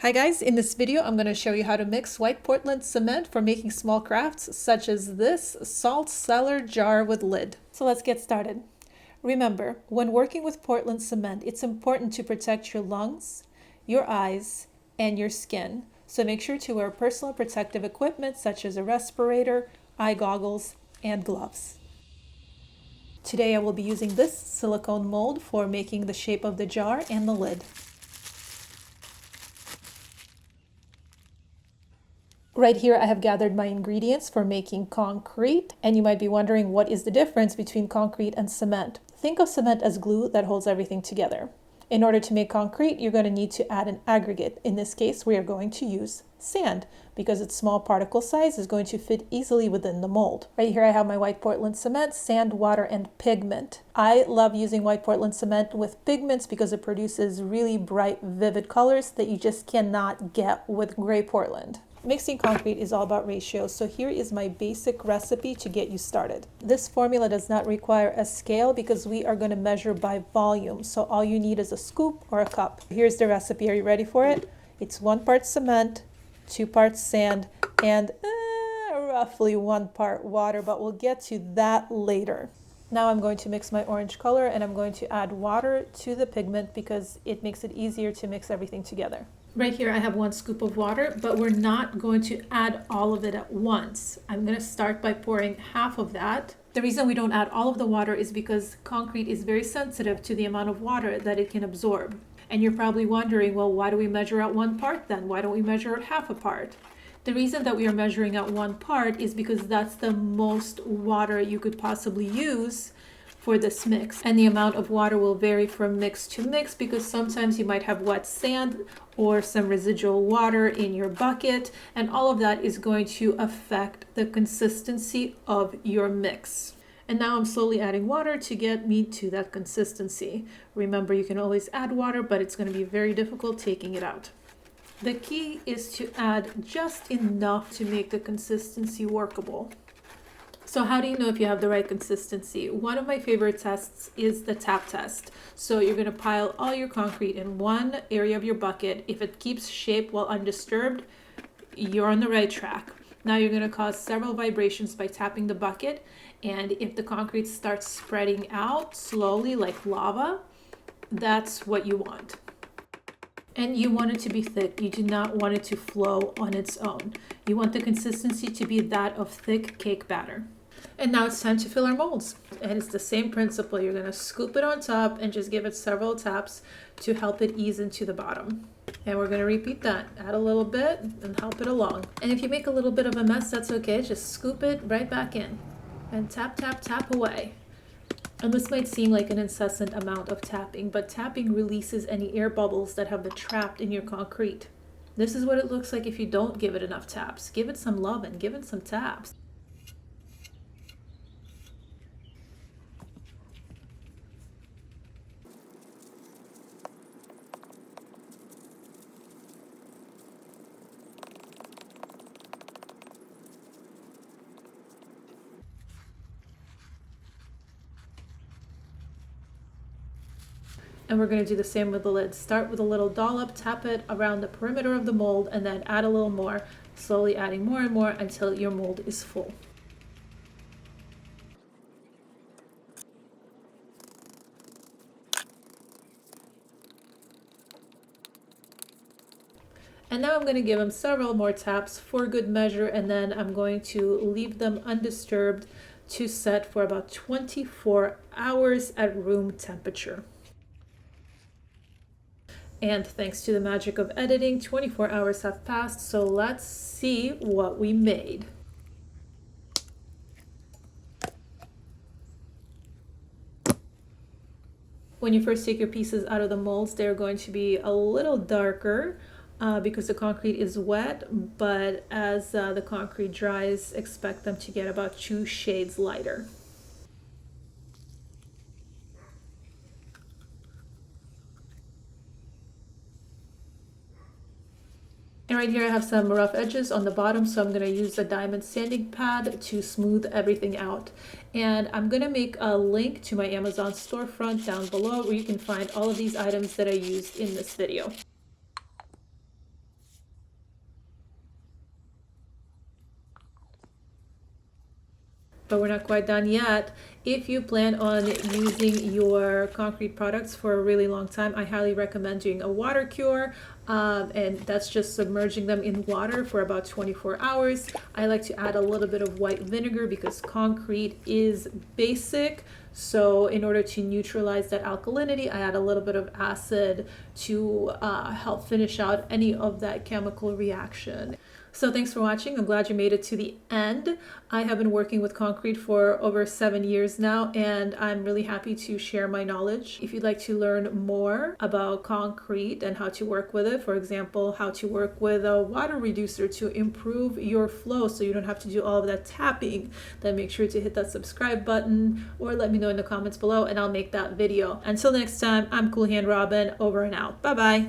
Hi guys, in this video I'm going to show you how to mix white Portland cement for making small crafts such as this salt cellar jar with lid. So let's get started. Remember, when working with Portland cement, it's important to protect your lungs, your eyes, and your skin. So make sure to wear personal protective equipment such as a respirator, eye goggles, and gloves. Today I will be using this silicone mold for making the shape of the jar and the lid. Right here I have gathered my ingredients for making concrete, and you might be wondering what is the difference between concrete and cement. Think of cement as glue that holds everything together. In order to make concrete, you're going to need to add an aggregate. In this case, we are going to use sand because its small particle size is going to fit easily within the mold. Right here I have my white Portland cement, sand, water, and pigment. I love using white Portland cement with pigments because it produces really bright, vivid colors that you just cannot get with gray Portland. Mixing concrete is all about ratios, so here is my basic recipe to get you started. This formula does not require a scale because we are going to measure by volume, so all you need is a scoop or a cup. Here's the recipe. Are you ready for it? It's 1 part cement, 2 parts sand, and roughly 1 part water, but we'll get to that later. Now I'm going to mix my orange color, and I'm going to add water to the pigment because it makes it easier to mix everything together. Right here I have 1 scoop of water, but we're not going to add all of it at once. I'm going to start by pouring half of that. The reason we don't add all of the water is because concrete is very sensitive to the amount of water that it can absorb. And you're probably wondering, well, why do we measure out 1 part then? Why don't we measure out half a part? The reason that we are measuring out 1 part is because that's the most water you could possibly use for this mix, and the amount of water will vary from mix to mix because sometimes you might have wet sand or some residual water in your bucket, and all of that is going to affect the consistency of your mix. And now I'm slowly adding water to get me to that consistency. Remember, you can always add water, but it's going to be very difficult taking it out. The key is to add just enough to make the consistency workable. So how do you know if you have the right consistency? One of my favorite tests is the tap test. So you're going to pile all your concrete in one area of your bucket. If it keeps shape while undisturbed, you're on the right track. Now you're going to cause several vibrations by tapping the bucket. And if the concrete starts spreading out slowly like lava, that's what you want. And you want it to be thick. You do not want it to flow on its own. You want the consistency to be that of thick cake batter. And now it's time to fill our molds. And it's the same principle. You're going to scoop it on top and just give it several taps to help it ease into the bottom. And we're going to repeat that. Add a little bit and help it along. And if you make a little bit of a mess, that's okay. Just scoop it right back in and tap, tap, tap away. And this might seem like an incessant amount of tapping, but tapping releases any air bubbles that have been trapped in your concrete. This is what it looks like if you don't give it enough taps. Give it some love and give it some taps. And we're going to do the same with the lid. Start with a little dollop, tap it around the perimeter of the mold, and then add a little more, slowly adding more and more until your mold is full. And now I'm going to give them several more taps for good measure, and then I'm going to leave them undisturbed to set for about 24 hours at room temperature. And thanks to the magic of editing, 24 hours have passed, so let's see what we made. When you first take your pieces out of the molds, they're going to be a little darker because the concrete is wet, but as the concrete dries, expect them to get about 2 shades lighter. And right here I have some rough edges on the bottom, so I'm going to use a diamond sanding pad to smooth everything out. And I'm going to make a link to my Amazon storefront down below where you can find all of these items that I used in this video. But we're not quite done yet. If you plan on using your concrete products for a really long time, I highly recommend doing a water cure. And that's just submerging them in water for about 24 hours. I like to add a little bit of white vinegar because concrete is basic. So in order to neutralize that alkalinity, I add a little bit of acid to help finish out any of that chemical reaction. So thanks for watching. I'm glad you made it to the end. I have been working with concrete for over 7 years now, and I'm really happy to share my knowledge. If you'd like to learn more about concrete and how to work with it, for example, how to work with a water reducer to improve your flow so you don't have to do all of that tapping, then make sure to hit that subscribe button or let me know in the comments below and I'll make that video. Until next time, I'm Cool Hand Robin, over and out. Bye-bye.